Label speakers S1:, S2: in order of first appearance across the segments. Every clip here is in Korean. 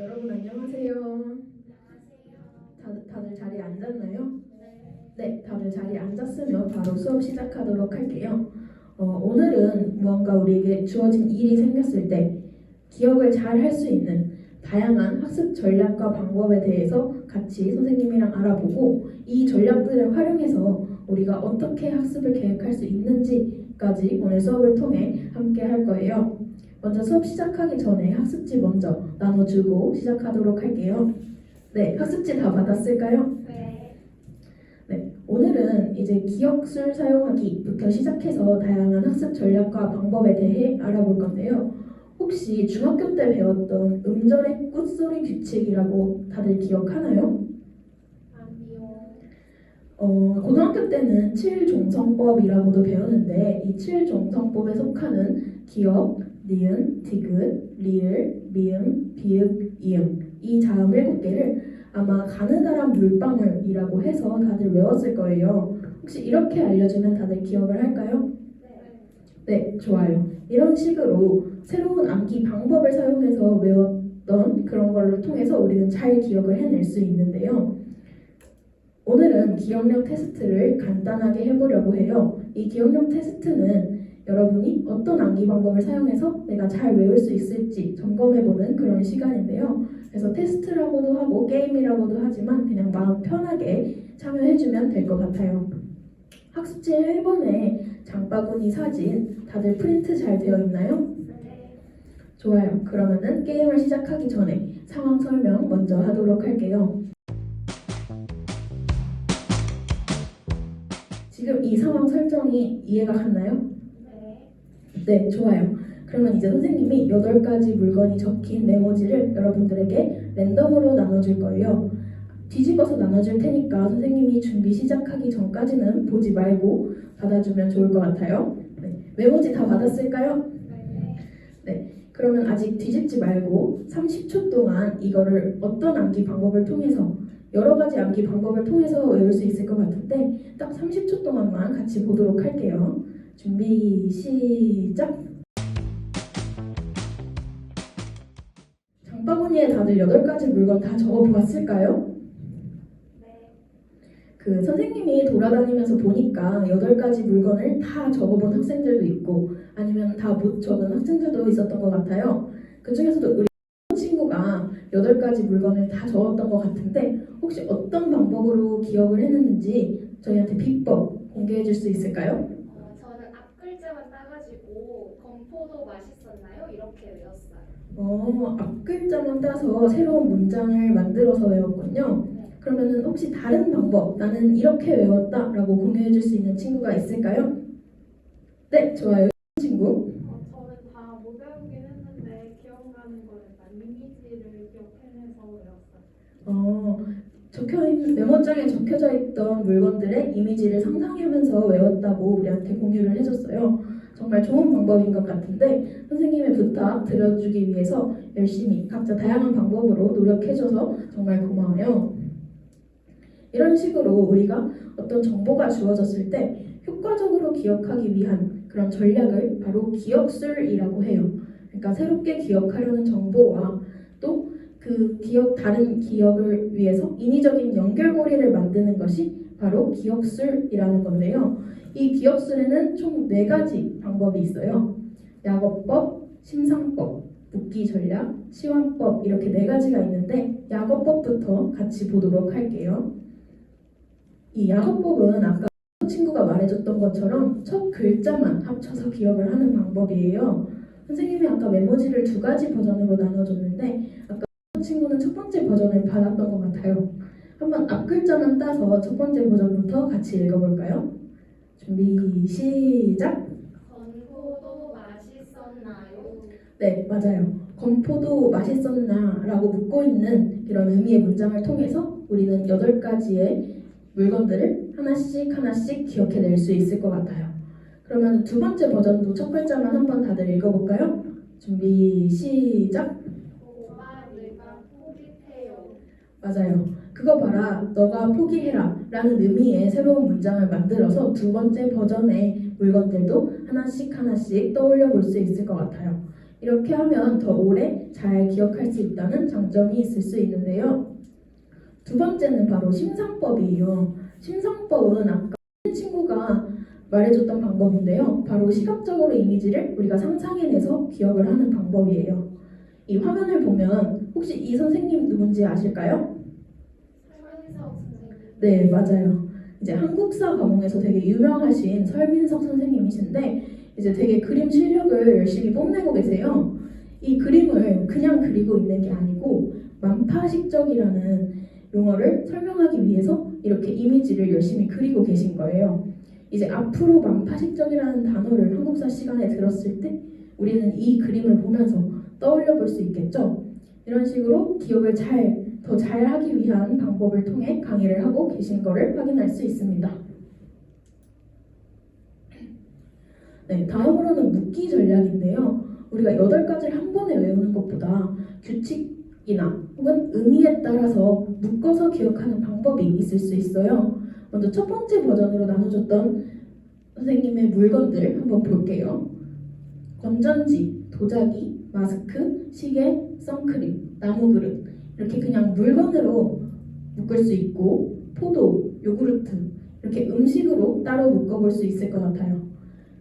S1: 여러분 안녕하세요. 다들 자리에 앉았나요? 네, 다들 자리에 앉았으면 바로 수업 시작하도록 할게요. 오늘은 무언가 우리에게 주어진 일이 생겼을 때 기억을 잘 할 수 있는 다양한 학습 전략과 방법에 대해서 같이 선생님이랑 알아보고 이 전략들을 활용해서 우리가 어떻게 학습을 계획할 수 있는지까지 오늘 수업을 통해 함께 할 거예요. 먼저 수업 시작하기 전에 학습지 먼저 나눠주고 시작하도록 할게요. 네, 학습지 다 받았을까요? 네, 오늘은 이제 기억술 사용하기부터 시작해서 다양한 학습 전략과 방법에 대해 알아볼 건데요. 혹시 중학교 때 배웠던 음절의 끝소리 규칙이라고 다들 기억하나요?
S2: 아니요.
S1: 고등학교 때는 7종성법이라고도 배우는데 이 7종성법에 속하는 기억, 니은, 디귿, 리을, 미음, 비읍, 이음 이 자음 7개를 아마 가느다란 물방울이라고 해서 다들 외웠을 거예요. 혹시 이렇게 알려주면 다들 기억을 할까요? 네, 좋아요. 이런 식으로 새로운 암기 방법을 사용해서 외웠던 그런 걸로 통해서 우리는 잘 기억을 해낼 수 있는데요. 오늘은 기억력 테스트를 간단하게 해보려고 해요. 이 기억력 테스트는 여러분이 어떤 암기 방법을 사용해서 내가 잘 외울 수 있을지 점검해보는 그런 시간인데요. 그래서 테스트라고도 하고 게임이라고도 하지만 그냥 마음 편하게 참여해주면 될 것 같아요. 학습지 1번에 장바구니 사진 다들 프린트 잘 되어 있나요? 좋아요. 그러면은 게임을 시작하기 전에 상황 설명 먼저 하도록 할게요. 지금 이 상황 설정이 이해가 갔나요? 네, 좋아요. 그러면 이제 선생님이 8가지 물건이 적힌 메모지를 여러분들에게 랜덤으로 나눠줄 거예요. 뒤집어서 나눠줄 테니까 선생님이 준비 시작하기 전까지는 보지 말고 받아주면 좋을 것 같아요. 네, 메모지 다 받았을까요? 네, 그러면 아직 뒤집지 말고 30초 동안 이거를 어떤 암기 방법을 통해서 여러 가지 암기 방법을 통해서 외울 수 있을 것 같은데 딱 30초 동안만 같이 보도록 할게요. 준비 시작! 장바구니에 다들 8가지 물건 다 적어보았을까요? 그 선생님이 돌아다니면서 보니까 8가지 물건을 다 적어본 학생들도 있고 아니면 다 못 적은 학생들도 있었던 것 같아요. 그 중에서도 우리 친구가 8가지 물건을 다 적었던 것 같은데 혹시 어떤 방법으로 기억을 해냈는지 저희한테 비법 공개해 줄 수 있을까요?
S2: 저는 앞글자만 따가지고 건포도 맛있었나요? 이렇게 외웠어요.
S1: 앞글자만 따서 새로운 문장을 만들어서 외웠군요. 그러면은 혹시 다른 방법, 나는 이렇게 외웠다라고 공유해 줄 수 있는 친구가 있을까요? 네, 좋아요. 친구.
S3: 저는 다 못 외우긴 했는데 기억나는 걸 일단 이미지를 기억해내서 외웠어요.
S1: 메모장에 적혀져 있던 물건들의 이미지를 상상하면서 외웠다고 우리한테 공유를 해줬어요. 정말 좋은 방법인 것 같은데 선생님의 부탁 들어주기 위해서 열심히 각자 다양한 방법으로 노력해줘서 정말 고마워요. 이런 식으로 우리가 어떤 정보가 주어졌을 때 효과적으로 기억하기 위한 그런 전략을 바로 기억술이라고 해요. 그러니까 새롭게 기억하려는 정보와 또 그 다른 기억을 위해서 인위적인 연결고리를 만드는 것이 바로 기억술이라는 건데요. 이 기억술에는 총 4가지 방법이 있어요. 약어법, 심상법, 묶기 전략, 치환법 이렇게 4가지가 있는데 약어법부터 같이 보도록 할게요. 이 약어법은 아까 친구가 말해줬던 것처럼 첫 글자만 합쳐서 기억을 하는 방법이에요. 선생님이 아까 메모지를 2가지 버전으로 나눠줬는데 아까 친구는 첫 번째 버전을 받았던 것 같아요. 한번 앞글자만 따서 첫 번째 버전부터 같이 읽어볼까요? 준비 시작!
S2: 건포도 맛있었나요?
S1: 네, 맞아요. 건포도 맛있었나? 라고 묻고 있는 이런 의미의 문장을 통해서 우리는 8가지의 물건들을 하나씩 하나씩 기억해낼 수 있을 것 같아요. 그러면 2번째 버전도 첫 글자만 한번 다들 읽어볼까요? 준비 시작!
S2: 오빠 내가 포기해요.
S1: 맞아요. 그거 봐라, 너가 포기해라 라는 의미의 새로운 문장을 만들어서 2번째 버전의 물건들도 하나씩 하나씩 떠올려 볼 수 있을 것 같아요. 이렇게 하면 더 오래 잘 기억할 수 있다는 장점이 있을 수 있는데요. 두 번째는 바로 심상법이에요. 심상법은 아까 친구가 말해줬던 방법인데요. 바로 시각적으로 이미지를 우리가 상상해내서 기억을 하는 방법이에요. 이 화면을 보면 혹시 이 선생님 누군지 아실까요?
S2: 설민석 선생님.
S1: 네, 맞아요. 이제 한국사 과목에서 되게 유명하신 설민석 선생님이신데 이제 되게 그림 실력을 열심히 뽐내고 계세요. 이 그림을 그냥 그리고 있는 게 아니고 만파식적이라는 용어를 설명하기 위해서 이렇게 이미지를 열심히 그리고 계신 거예요. 이제 앞으로 만파식적이라는 단어를 한국사 시간에 들었을 때 우리는 이 그림을 보면서 떠올려 볼 수 있겠죠. 이런 식으로 기억을 더 잘 하기 위한 방법을 통해 강의를 하고 계신 것을 확인할 수 있습니다. 네, 다음으로는 묻기 전략인데요. 우리가 8가지를 한 번에 외우는 것보다 규칙이나 혹은 의미에 따라서 묶어서 기억하는 방법이 있을 수 있어요. 먼저 첫 번째 버전으로 나눠줬던 선생님의 물건들 한번 볼게요. 건전지, 도자기, 마스크, 시계, 선크림, 나무 그릇 이렇게 그냥 물건으로 묶을 수 있고 포도, 요구르트 이렇게 음식으로 따로 묶어볼 수 있을 것 같아요.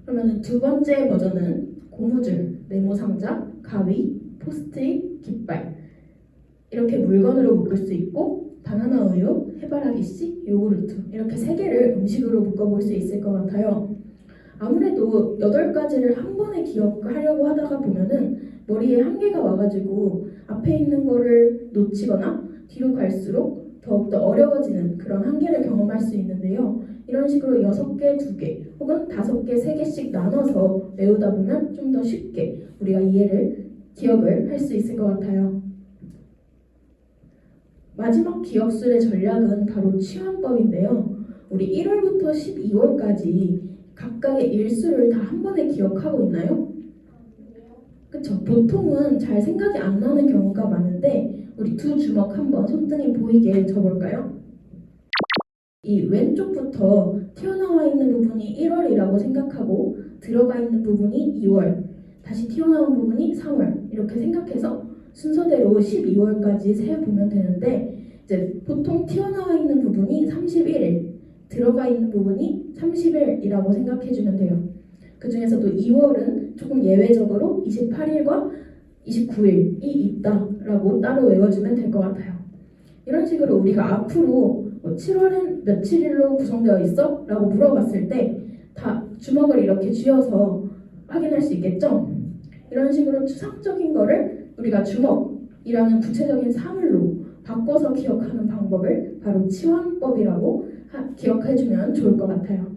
S1: 그러면 두 번째 버전은 고무줄, 네모상자, 가위, 포스트잇, 깃발 이렇게 물건으로 묶을 수 있고 바나나 우유, 해바라기 씨, 요구르트 이렇게 3개를 음식으로 묶어볼 수 있을 것 같아요. 아무래도 8가지를 한 번에 기억하려고 하다가 보면은 머리에 한계가 와가지고 앞에 있는 거를 놓치거나 뒤로 갈수록 더욱더 어려워지는 그런 한계를 경험할 수 있는데요. 이런 식으로 6개, 2개 혹은 5개, 3개씩 나눠서 외우다 보면 좀 더 쉽게 우리가 기억을 할 수 있을 것 같아요. 마지막 기억술의 전략은 바로 치환법인데요. 우리 1월부터 12월까지 각각의 일수를 다 한 번에 기억하고 있나요? 그쵸? 보통은 잘 생각이 안 나는 경우가 많은데 우리 두 주먹 한번 손등이 보이게 접을까요? 이 왼쪽부터 튀어나와 있는 부분이 1월이라고 생각하고 들어가 있는 부분이 2월, 다시 튀어나온 부분이 3월 이렇게 생각해서 순서대로 12월까지 세어보면 되는데 이제 보통 튀어나와 있는 부분이 31일, 들어가 있는 부분이 30일이라고 생각해주면 돼요. 그 중에서도 2월은 조금 예외적으로 28일과 29일이 있다라고 따로 외워주면 될 것 같아요. 이런 식으로 우리가 앞으로 7월은 며칠일로 구성되어 있어? 라고 물어봤을 때 다 주먹을 이렇게 쥐어서 확인할 수 있겠죠? 이런 식으로 추상적인 거를 우리가 주먹이라는 구체적인 사물로 바꿔서 기억하는 방법을 바로 치환법이라고 기억해주면 좋을 것 같아요.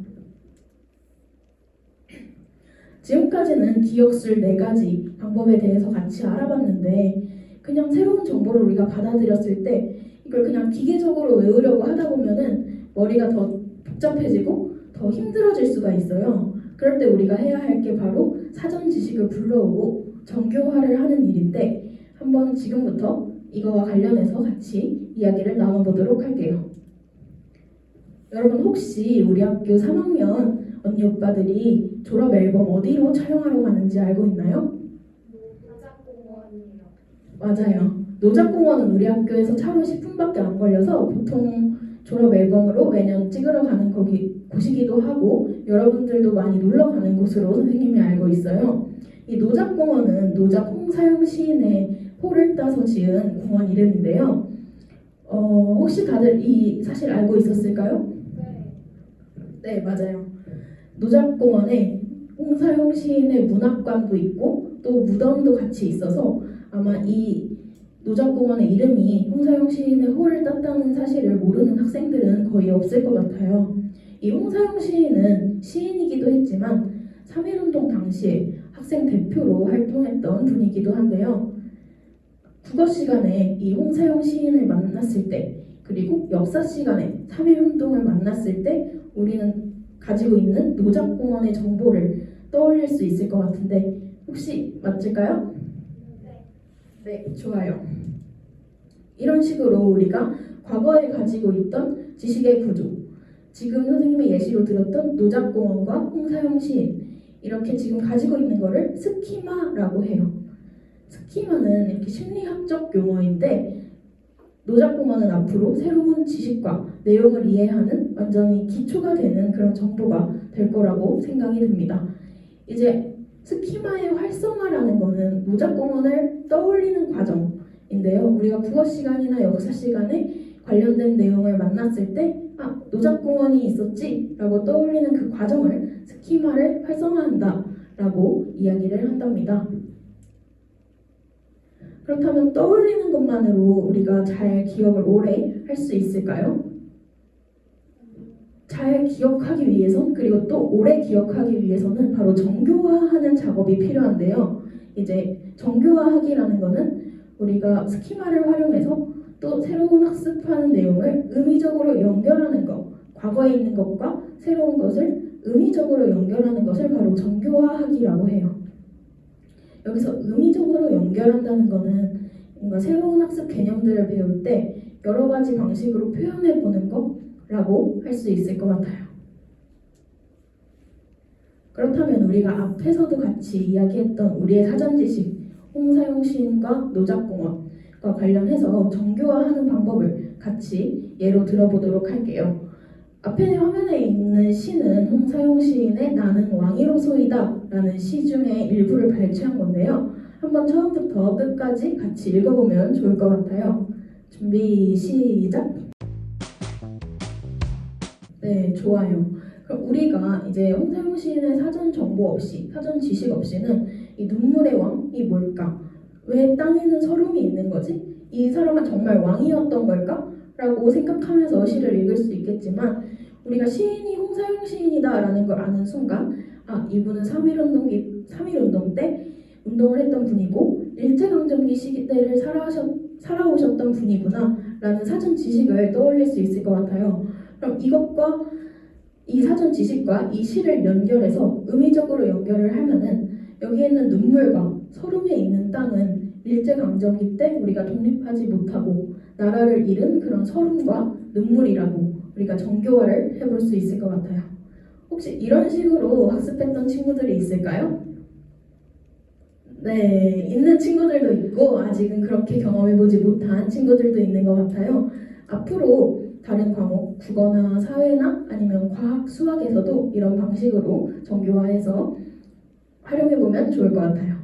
S1: 지금까지는 기억술 4가지 방법에 대해서 같이 알아봤는데 그냥 새로운 정보를 우리가 받아들였을 때 이걸 그냥 기계적으로 외우려고 하다 보면은 머리가 더 복잡해지고 더 힘들어질 수가 있어요. 그럴 때 우리가 해야 할 게 바로 사전 지식을 불러오고 정교화를 하는 일인데 한번 지금부터 이거와 관련해서 같이 이야기를 나눠보도록 할게요. 여러분 혹시 우리 학교 3학년 언니 오빠들이 졸업 앨범 어디로 촬영하러 가는지 알고 있나요?
S2: 노작공원이요.
S1: 맞아요. 노작공원은 우리 학교에서 차로 10분밖에 안 걸려서 보통 졸업 앨범으로 매년 찍으러 가는 곳이기도 하고 여러분들도 많이 놀러 가는 곳으로 선생님이 알고 있어요. 이 노작공원은 노작 홍사용 시인의 호를 따서 지은 공원 이름인데요. 혹시 다들 이 사실 알고 있었을까요?
S2: 네.
S1: 네, 맞아요. 노작공원에 홍사용 시인의 문학관도 있고 또 무덤도 같이 있어서 아마 이 노작공원의 이름이 홍사용 시인의 호를 땄다는 사실을 모르는 학생들은 거의 없을 것 같아요. 이 홍사용 시인은 시인이기도 했지만 3.1운동 당시에 학생 대표로 활동했던 분이기도 한데요. 국어 시간에 이 홍사용 시인을 만났을 때 그리고 역사 시간에 3.1운동을 만났을 때 우리는 가지고 있는 노작공원의 정보를 떠올릴 수 있을 것 같은데 혹시 맞을까요? 네, 좋아요. 이런 식으로 우리가 과거에 가지고 있던 지식의 구조, 지금 선생님의 예시로 들었던 노작공원과 홍사용 시인 이렇게 지금 가지고 있는 거를 스키마라고 해요. 스키마는 이렇게 심리학적 용어인데 노작공원은 앞으로 새로운 지식과 내용을 이해하는 완전히 기초가 되는 그런 정보가 될 거라고 생각이 듭니다. 이제 스키마의 활성화라는 거는 노작공원을 떠올리는 과정인데요. 우리가 국어 시간이나 역사 시간에 관련된 내용을 만났을 때 노작공원이 있었지 라고 떠올리는 그 과정을 스키마를 활성화한다 라고 이야기를 한답니다. 그렇다면 떠올리는 것만으로 우리가 잘 기억을 오래 할 수 있을까요? 잘 기억하기 위해선 그리고 또 오래 기억하기 위해서는 바로 정교화하는 작업이 필요한데요. 이제 정교화하기라는 거는 우리가 스키마를 활용해서 또 새로운 학습하는 내용을 의미적으로 연결하는 것, 과거에 있는 것과 새로운 것을 의미적으로 연결하는 것을 바로 정교화하기라고 해요. 여기서 의미적으로 연결한다는 거는 뭔가 새로운 학습 개념들을 배울 때 여러 가지 방식으로 표현해 보는 거라고 할 수 있을 것 같아요. 그렇다면 우리가 앞에서도 같이 이야기했던 우리의 사전 지식, 홍사용 시인과 노작공원과 관련해서 정교화하는 방법을 같이 예로 들어보도록 할게요. 앞에 화면에 있는 시는 홍사용 시인의 나는 왕이로소이다 라는 시 중에 일부를 발췌한 건데요. 한번 처음부터 끝까지 같이 읽어보면 좋을 것 같아요. 준비 시작! 네, 좋아요. 그럼 우리가 이제 홍사용 시인의 사전 정보 없이, 사전 지식 없이는 이 눈물의 왕이 뭘까? 왜 땅에는 서름이 있는 거지? 이 사람은 정말 왕이었던 걸까? 라고 생각하면서 시를 읽을 수 있겠지만 우리가 시인이 홍사용 시인이다라는 걸 아는 순간 이분은 3.1운동 때 운동을 했던 분이고 일제강점기 시대를 살아오셨던 분이구나 라는 사전 지식을 떠올릴 수 있을 것 같아요. 그럼 이것과 이 사전 지식과 이 시를 연결해서 의미적으로 연결을 하면은 여기에는 눈물과 서름에 있는 땅은 일제강점기 때 우리가 독립하지 못하고 나라를 잃은 그런 서름과 눈물이라고 우리가 정교화를 해볼 수 있을 것 같아요. 혹시 이런 식으로 학습했던 친구들이 있을까요? 네, 있는 친구들도 있고 아직은 그렇게 경험해보지 못한 친구들도 있는 것 같아요. 앞으로 다른 과목, 국어나 사회나 아니면 과학, 수학에서도 이런 방식으로 정교화해서 활용해보면 좋을 것 같아요.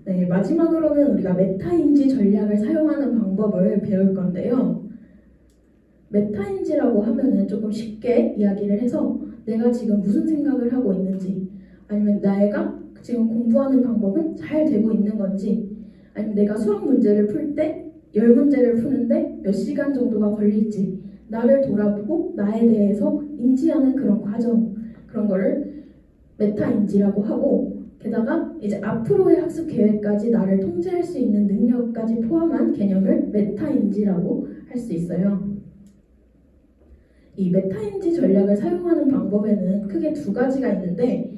S1: 네, 마지막으로는 우리가 메타인지 전략을 사용하는 방법을 배울 건데요. 메타인지라고 하면은 조금 쉽게 이야기를 해서 내가 지금 무슨 생각을 하고 있는지 아니면 내가 지금 공부하는 방법은 잘 되고 있는 건지 아니면 내가 수학 문제를 풀 때 10문제를 푸는데 몇 시간 정도가 걸릴지 나를 돌아보고 나에 대해서 인지하는 그런 과정 그런 거를 메타인지라고 하고 게다가 이제 앞으로의 학습 계획까지 나를 통제할 수 있는 능력까지 포함한 개념을 메타인지라고 할 수 있어요. 이 메타인지 전략을 사용하는 방법에는 크게 두 가지가 있는데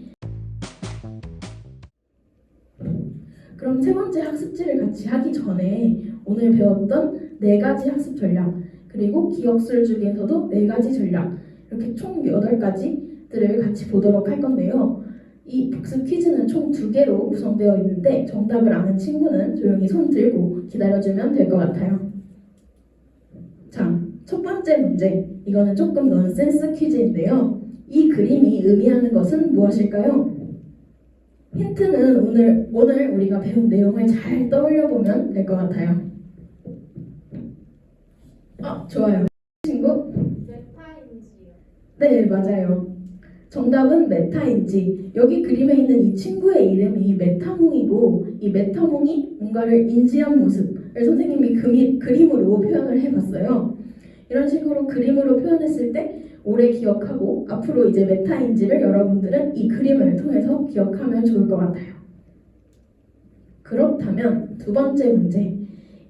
S1: 그럼 세 번째 학습지를 같이 하기 전에 오늘 배웠던 네 가지 학습 전략 그리고 기억술 중에서도 네 가지 전략 이렇게 총 8가지들을 같이 보도록 할 건데요. 이 복습 퀴즈는 총 2개로 구성되어 있는데 정답을 아는 친구는 조용히 손 들고 기다려주면 될 것 같아요. 자, 첫 번째 문제. 이거는 조금 넌센스 퀴즈인데요. 이 그림이 의미하는 것은 무엇일까요? 힌트는 오늘 우리가 배운 내용을 잘 떠올려보면 될 것 같아요. 좋아요. 친구?
S3: 메타인지요.
S1: 네, 맞아요. 정답은 메타인지. 여기 그림에 있는 이 친구의 이름이 메타몽이고 이 메타몽이 뭔가를 인지한 모습을 선생님이 그림으로 표현을 해봤어요. 이런 식으로 그림으로 표현했을 때 오래 기억하고 앞으로 이제 메타인지를 여러분들은 이 그림을 통해서 기억하면 좋을 것 같아요. 그렇다면 두 번째 문제.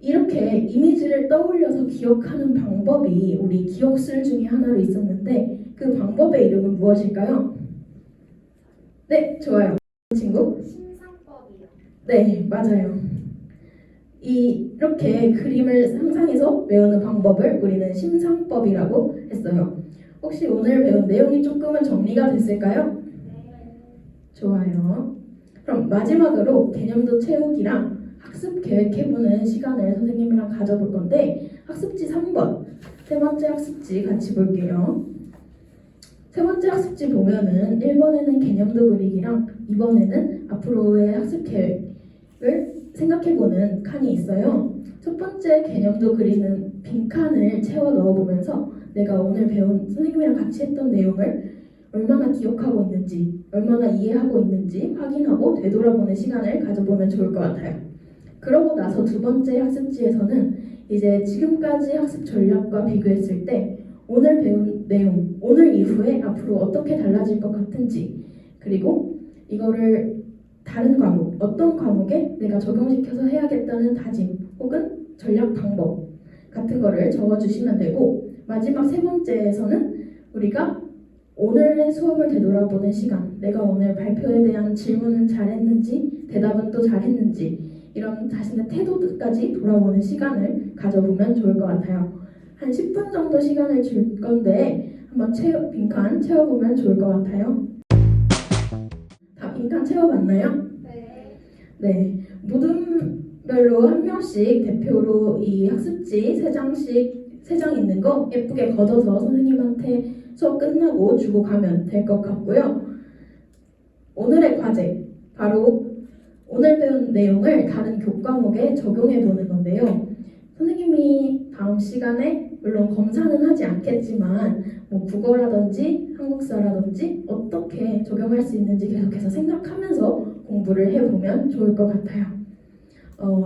S1: 이렇게 이미지를 떠올려서 기억하는 방법이 우리 기억술 중에 하나로 있었는데 그 방법의 이름은 무엇일까요? 네, 좋아요. 친구?
S3: 심상법이요.
S1: 네, 맞아요. 이렇게 그림을 상상해서 외우는 방법을 우리는 심상법이라고 했어요. 혹시 오늘 배운 내용이 조금은 정리가 됐을까요?
S3: 네.
S1: 좋아요. 그럼 마지막으로 개념도 채우기랑 학습 계획해보는 시간을 선생님이랑 가져볼 건데 학습지 3번 세 번째 학습지 같이 볼게요. 세 번째 학습지 보면은 1번에는 개념도 그리기랑 2번에는 앞으로의 학습 계획을 생각해보는 칸이 있어요. 첫 번째 개념도 그리는 빈칸을 채워 넣어보면서 내가 오늘 배운 선생님이랑 같이 했던 내용을 얼마나 기억하고 있는지, 얼마나 이해하고 있는지 확인하고 되돌아보는 시간을 가져보면 좋을 것 같아요. 그러고 나서 두 번째 학습지에서는 이제 지금까지 학습 전략과 비교했을 때 오늘 배운 내용, 오늘 이후에 앞으로 어떻게 달라질 것 같은지, 그리고 이거를 다른 과목, 어떤 과목에 내가 적용시켜서 해야겠다는 다짐 혹은 전략 방법 같은 거를 적어주시면 되고, 마지막 세 번째에서는 우리가 오늘의 수업을 되돌아보는 시간, 내가 오늘 발표에 대한 질문은 잘했는지, 대답은 또 잘했는지, 이런 자신의 태도까지 돌아보는 시간을 가져보면 좋을 것 같아요. 한 10분 정도 시간을 줄 건데 한번 빈칸 채워보면 좋을 것 같아요. 다 빈칸 채워봤나요?
S3: 네.
S1: 네, 모둠별로 한 명씩 대표로 이 학습지 3장 있는 거 예쁘게 걷어서 선생님한테 수업 끝나고 주고 가면 될 것 같고요. 오늘의 과제, 바로 오늘 배운 내용을 다른 교과목에 적용해 보는 건데요. 선생님이 다음 시간에 물론 검사는 하지 않겠지만 뭐 국어라든지 한국사라든지 어떻게 적용할 수 있는지 계속해서 생각하면서 공부를 해보면 좋을 것 같아요.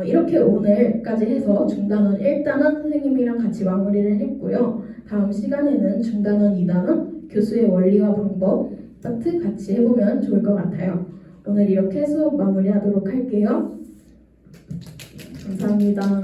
S1: 이렇게 오늘까지 해서 중단원 1단원 선생님이랑 같이 마무리를 했고요. 다음 시간에는 중단원 2단원 교수의 원리와 방법 파트 같이 해보면 좋을 것 같아요. 오늘 이렇게 수업 마무리하도록 할게요. 감사합니다.